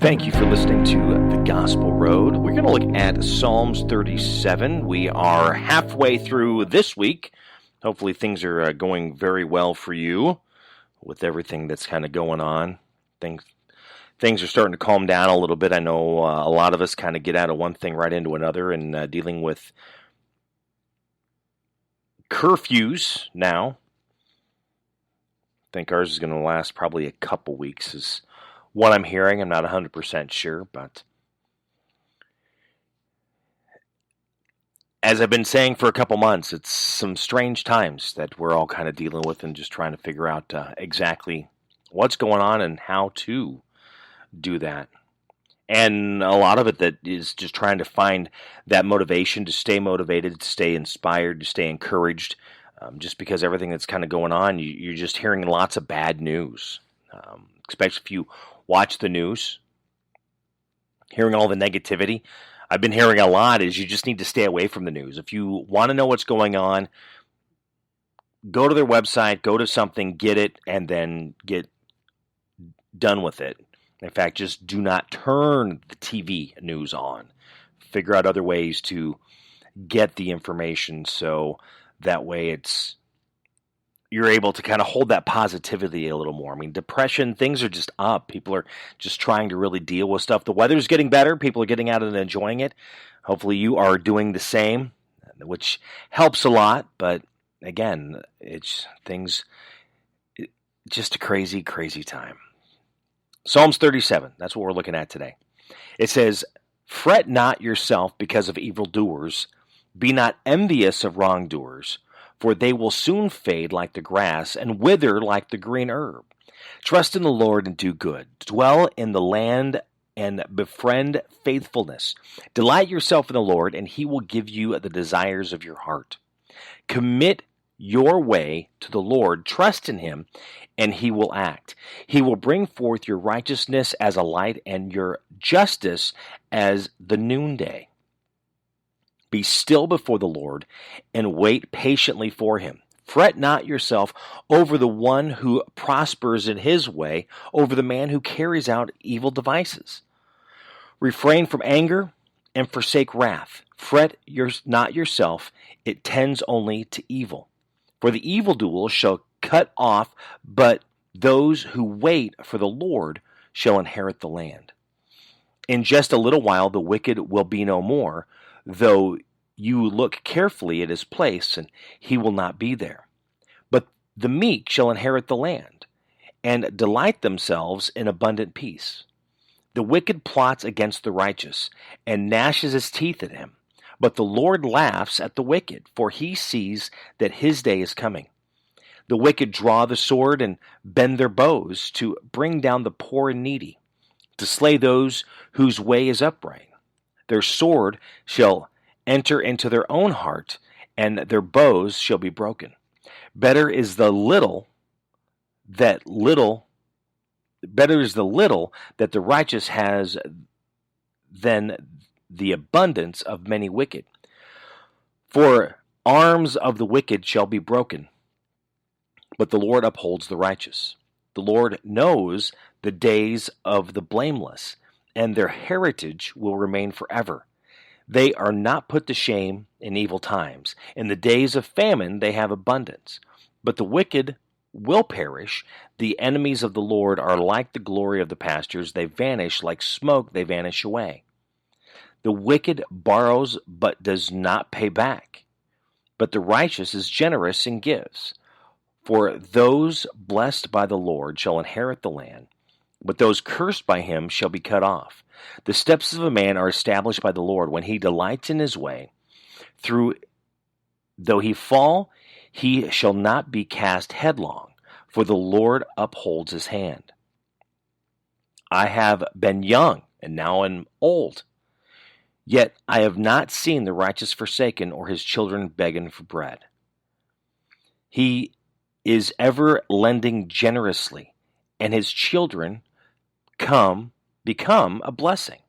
Thank you for listening to The Gospel Road. We're going to look at Psalms 37. We are halfway through this week. Hopefully things are going very well for you with everything that's kind of going on. Things are starting to calm down a little bit. I know a lot of us kind of get out of one thing right into another, and dealing with curfews now. I think ours is going to last probably a couple weeks is what I'm hearing. I'm not 100% sure, but as I've been saying for a couple months, it's some strange times that we're all kind of dealing with and just trying to figure out exactly what's going on and how to do that. And a lot of it that is just trying to find that motivation to stay motivated, to stay inspired, to stay encouraged. Just because everything that's kind of going on, you're just hearing lots of bad news. Especially if you watch the news, hearing all the negativity. I've been hearing a lot is you just need to stay away from the news. If you want to know what's going on, go to their website, go to something, get it, and then get done with it. In fact, just do not turn the TV news on. Figure out other ways to get the information so that way you're able to kind of hold that positivity a little more. I mean, depression, things are just up. People are just trying to really deal with stuff. The weather's getting better. People are getting out and enjoying it. Hopefully you are doing the same, which helps a lot. But again, it's just a crazy, crazy time. Psalms 37, that's what we're looking at today. It says, "Fret not yourself because of evildoers. Be not envious of wrongdoers, for they will soon fade like the grass and wither like the green herb. Trust in the Lord and do good. Dwell in the land and befriend faithfulness. Delight yourself in the Lord, and he will give you the desires of your heart. Commit your way to the Lord. Trust in him, and he will act. He will bring forth your righteousness as a light and your justice as the noonday. Be still before the Lord and wait patiently for him. Fret not yourself over the one who prospers in his way, over the man who carries out evil devices. Refrain from anger and forsake wrath. Fret not yourself, it tends only to evil. For the evildoer shall cut off, but those who wait for the Lord shall inherit the land. In just a little while the wicked will be no more, though you look carefully at his place, and he will not be there. But the meek shall inherit the land, and delight themselves in abundant peace. The wicked plots against the righteous, and gnashes his teeth at him. But the Lord laughs at the wicked, for he sees that his day is coming. The wicked draw the sword and bend their bows to bring down the poor and needy, to slay those whose way is upright. Their sword shall enter into their own heart, and their bows shall be broken. Better is the little that the righteous has than the abundance of many wicked. For arms of the wicked shall be broken, but the Lord upholds the righteous. The Lord knows the days of the blameless, and their heritage will remain forever. They are not put to shame in evil times. In the days of famine they have abundance. But the wicked will perish. The enemies of the Lord are like the glory of the pastures. They vanish like smoke, they vanish away. The wicked borrows but does not pay back. But the righteous is generous and gives. For those blessed by the Lord shall inherit the land, but those cursed by him shall be cut off. The steps of a man are established by the Lord when he delights in his way. Though he fall, he shall not be cast headlong, for the Lord upholds his hand. I have been young, and now am old. Yet I have not seen the righteous forsaken, or his children begging for bread. He is ever lending generously, and his children become a blessing.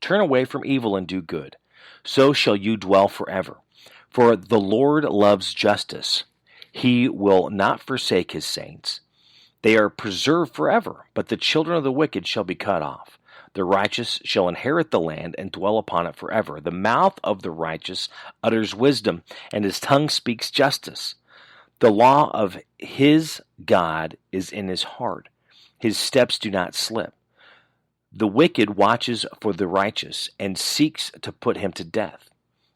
Turn away from evil and do good, so shall you dwell forever. For the Lord loves justice. He will not forsake his saints. They are preserved forever, but the children of the wicked shall be cut off. The righteous shall inherit the land and dwell upon it forever. The mouth of the righteous utters wisdom, and his tongue speaks justice. The law of his God is in his heart. His steps do not slip. The wicked watches for the righteous and seeks to put him to death.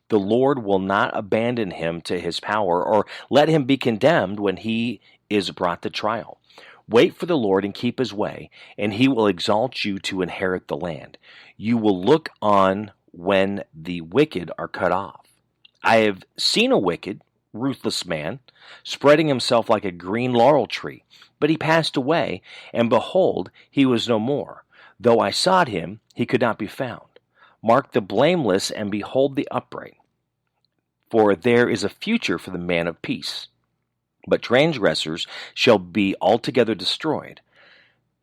The Lord will not abandon him to his power or let him be condemned when he is brought to trial. Wait for the Lord and keep his way, and he will exalt you to inherit the land. You will look on when the wicked are cut off. I have seen a wicked, ruthless man, spreading himself like a green laurel tree, but he passed away, and behold, he was no more. Though I sought him, he could not be found. Mark the blameless and behold the upright, for there is a future for the man of peace. But transgressors shall be altogether destroyed.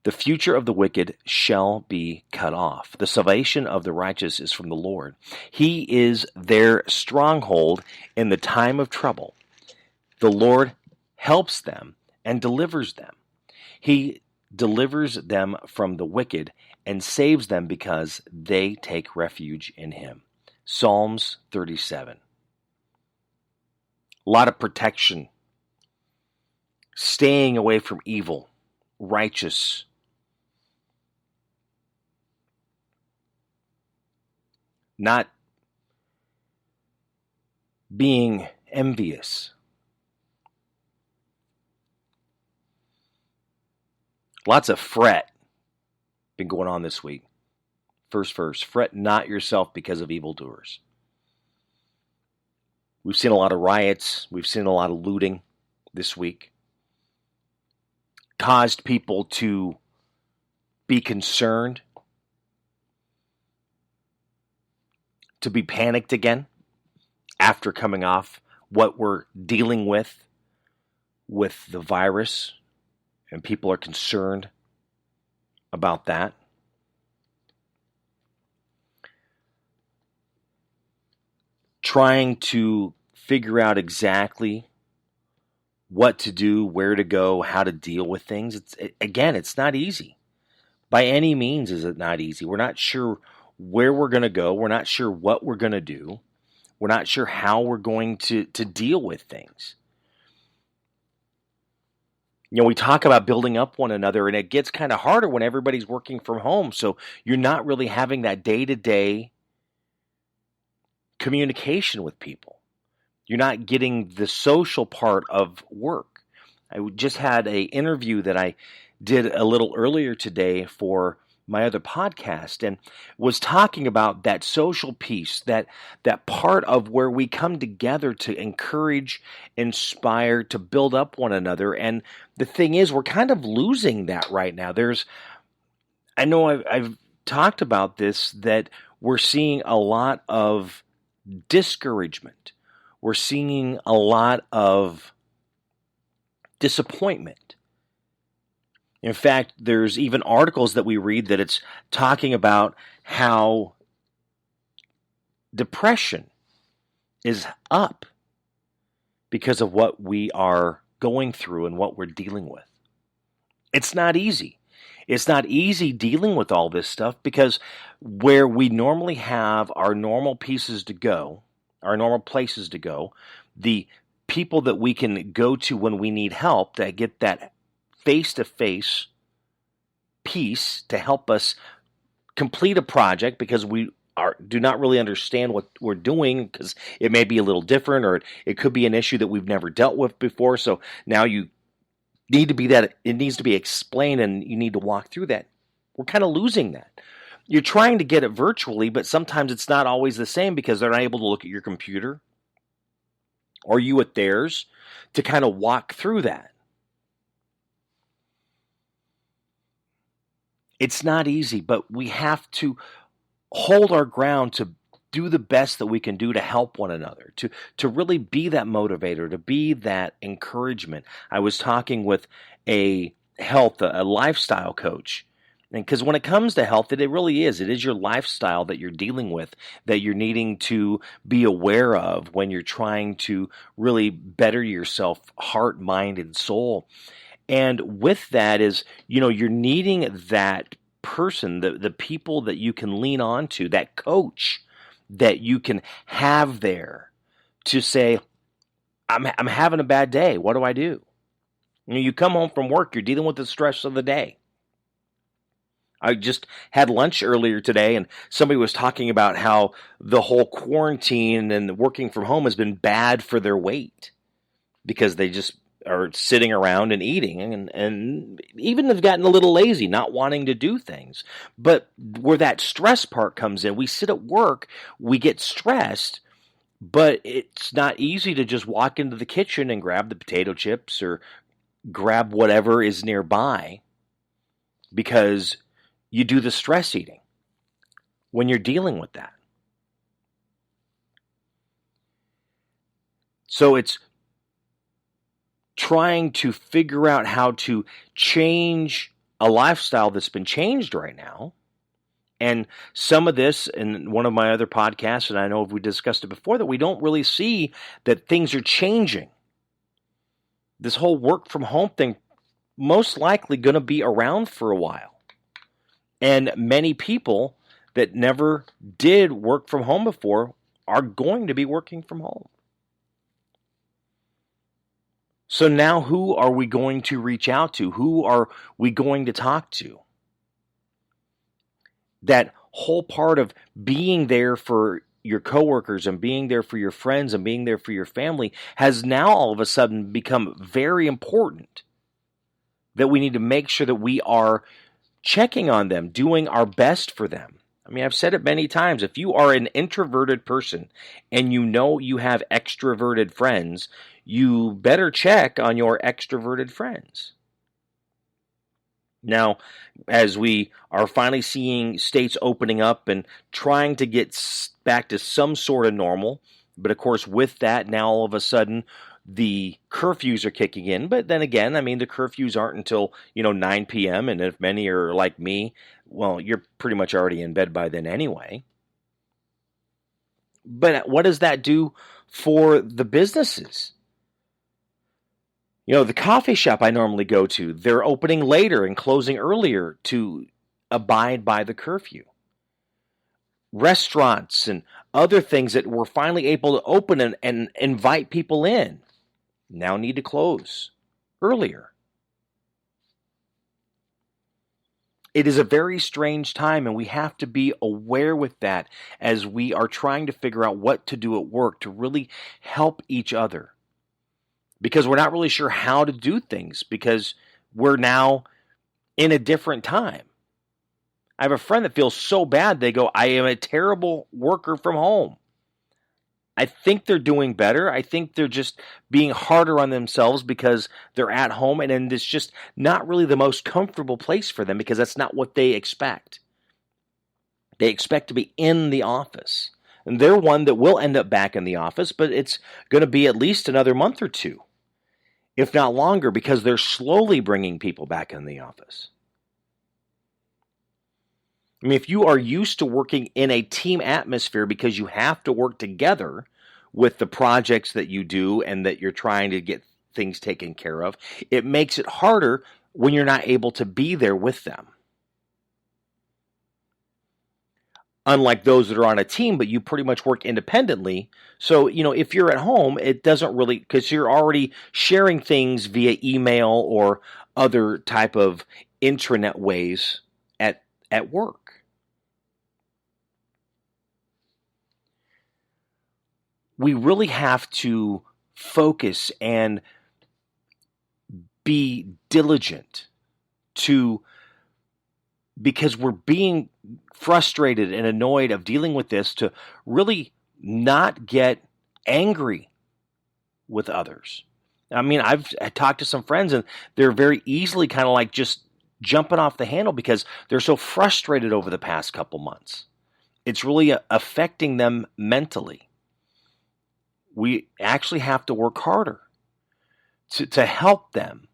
The future of the wicked shall be cut off. The salvation of the righteous is from the Lord. He is their stronghold in the time of trouble. The Lord helps them and delivers them. He delivers them from the wicked and saves them because they take refuge in him. Psalms 37. A lot of protection. Staying away from evil, righteous. Not being envious. Lots of fret been going on this week. First verse, fret not yourself because of evildoers. We've seen a lot of riots. We've seen a lot of looting this week. Caused people to be concerned, to be panicked again after coming off what we're dealing with the virus, and people are concerned about that. Trying to figure out exactly what to do, where to go, how to deal with things. It's not easy. By any means is it not easy. We're not sure where we're going to go. We're not sure what we're going to do. We're not sure how we're going to deal with things. You know, we talk about building up one another, and it gets kind of harder when everybody's working from home. So you're not really having that day-to-day communication with people. You're not getting the social part of work. I just had an interview that I did a little earlier today for my other podcast, and was talking about that social piece, that part of where we come together to encourage, inspire, to build up one another. And the thing is, we're kind of losing that right now. I know I've talked about this, that we're seeing a lot of discouragement. We're seeing a lot of disappointment. In fact, there's even articles that we read that it's talking about how depression is up because of what we are going through and what we're dealing with. It's not easy. It's not easy dealing with all this stuff, because where we normally have our normal pieces to go, our normal places to go, the people that we can go to when we need help, that get that face-to-face piece to help us complete a project, because we do not really understand what we're doing, because it may be a little different, or it could be an issue that we've never dealt with before. So now you need to be that, it needs to be explained, and you need to walk through that. We're kind of losing that. You're trying to get it virtually, but sometimes it's not always the same, because they're not able to look at your computer or you at theirs to kind of walk through that. It's not easy, but we have to hold our ground, to do the best that we can do to help one another, to really be that motivator, to be that encouragement. I was talking with a lifestyle coach. And because when it comes to health, it really is. It is your lifestyle that you're dealing with, that you're needing to be aware of when you're trying to really better yourself, heart, mind, and soul. And with that is, you're needing that person, the people that you can lean on to, that coach that you can have there to say, I'm having a bad day. What do I do? You come home from work, you're dealing with the stress of the day. I just had lunch earlier today, and somebody was talking about how the whole quarantine and working from home has been bad for their weight because they just are sitting around and eating and even have gotten a little lazy, not wanting to do things. But where that stress part comes in, we sit at work, we get stressed, but it's not easy to just walk into the kitchen and grab the potato chips or grab whatever is nearby because you do the stress eating when you're dealing with that. So it's trying to figure out how to change a lifestyle that's been changed right now. And some of this, in one of my other podcasts, and I know we discussed it before, that we don't really see that things are changing. This whole work from home thing most likely going to be around for a while. And many people that never did work from home before are going to be working from home. So now who are we going to reach out to? Who are we going to talk to? That whole part of being there for your coworkers and being there for your friends and being there for your family has now all of a sudden become very important. That we need to make sure that we are checking on them, doing our best for them. I mean, I've said it many times. If you are an introverted person and you have extroverted friends, you better check on your extroverted friends. Now, as we are finally seeing states opening up and trying to get back to some sort of normal, but of course with that, now all of a sudden the curfews are kicking in. But then again, I mean, the curfews aren't until 9 p.m. And if many are like me, well, you're pretty much already in bed by then anyway. But what does that do for the businesses? The coffee shop I normally go to, they're opening later and closing earlier to abide by the curfew. Restaurants and other things that were finally able to open and invite people in now need to close earlier. It is a very strange time, and we have to be aware with that as we are trying to figure out what to do at work to really help each other. Because we're not really sure how to do things because we're now in a different time. I have a friend that feels so bad, they go, I am a terrible worker from home. I think they're doing better. I think they're just being harder on themselves because they're at home and it's just not really the most comfortable place for them because that's not what they expect. They expect to be in the office. And they're one that will end up back in the office, but it's going to be at least another month or two, if not longer, because they're slowly bringing people back in the office. I mean, if you are used to working in a team atmosphere because you have to work together with the projects that you do and that you're trying to get things taken care of, it makes it harder when you're not able to be there with them. Unlike those that are on a team, but you pretty much work independently. So, if you're at home, it doesn't really, because you're already sharing things via email or other type of intranet ways at work. We really have to focus and be diligent because we're being frustrated and annoyed of dealing with this, to really not get angry with others. I mean, I talked to some friends and they're very easily kind of like just jumping off the handle because they're so frustrated over the past couple months. It's really affecting them mentally. We actually have to work harder to help them,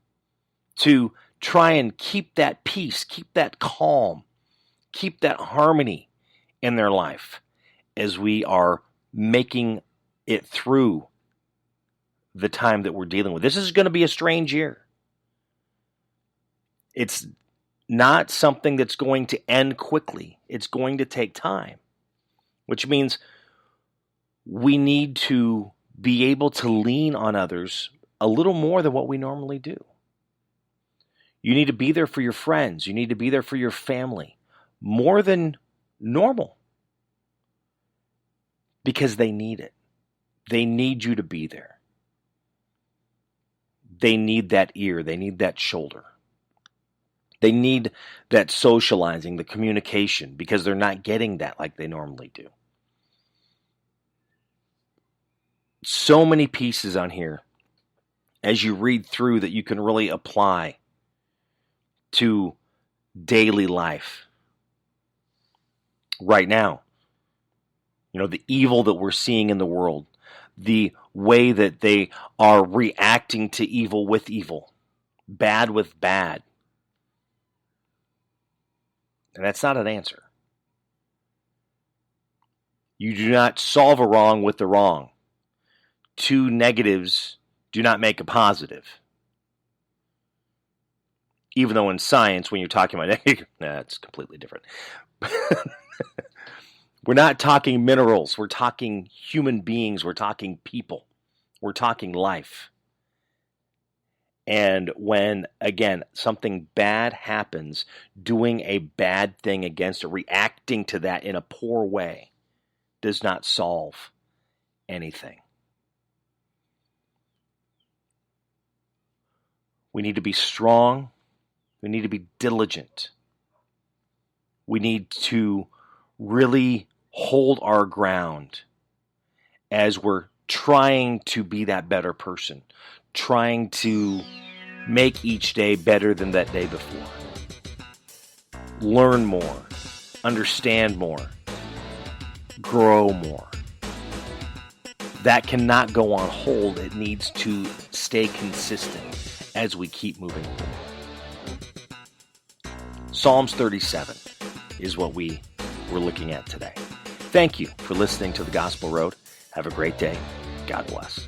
to try and keep that peace, keep that calm, keep that harmony in their life as we are making it through the time that we're dealing with. This is going to be a strange year. It's not something that's going to end quickly. It's going to take time, which means we need to be able to lean on others a little more than what we normally do. You need to be there for your friends. You need to be there for your family more than normal because they need it. They need you to be there. They need that ear. They need that shoulder. They need that socializing, the communication, because they're not getting that like they normally do. So many pieces on here as you read through that you can really apply to daily life right now. You know, the evil that we're seeing in the world, the way that they are reacting to evil with evil, bad with bad. And that's not an answer. You do not solve a wrong with the wrong. Two negatives do not make a positive. Even though in science, when you're talking about negative, it's completely different. We're not talking minerals. We're talking human beings. We're talking people. We're talking life. And when, again, something bad happens, doing a bad thing against it, reacting to that in a poor way, does not solve anything. We need to be strong. We need to be diligent. We need to really hold our ground as we're trying to be that better person, trying to make each day better than that day before. Learn more, understand more, grow more. That cannot go on hold. It needs to stay consistent as we keep moving forward. Psalms 37 is what we were looking at today. Thank you for listening to The Gospel Road. Have a great day. God bless.